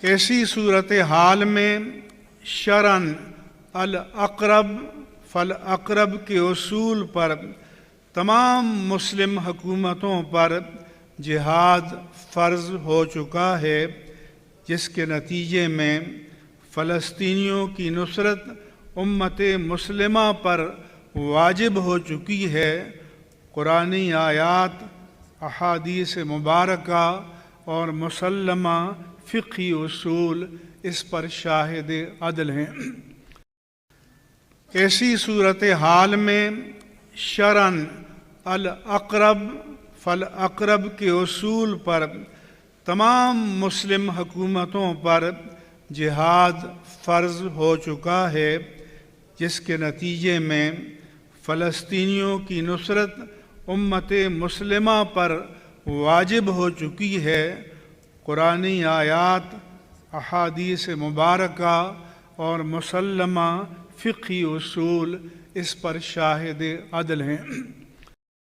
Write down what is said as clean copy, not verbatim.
ایسی صورتحال میں شرعاً الاقرب فالاقرب کے اصول پر تمام مسلم حکومتوں پر جہاد فرض ہو چکا ہے، جس کے نتیجے میں فلسطینیوں کی نصرت امت مسلمہ پر واجب ہو چکی ہے۔ قرآنی آیات، احادیث مبارکہ اور مسلمہ فقہی اصول اس پر شاہد عدل ہیں۔ ایسی صورتحال میں شرعاً الاقرب فالاقرب کے اصول پر تمام مسلم حکومتوں پر جہاد فرض ہو چکا ہے، جس کے نتیجے میں فلسطینیوں کی نصرت امت مسلمہ پر واجب ہو چکی ہے۔ قرآنی آیات، احادیث مبارکہ اور مسلمہ فقہی اصول اس پر شاہد عدل ہیں۔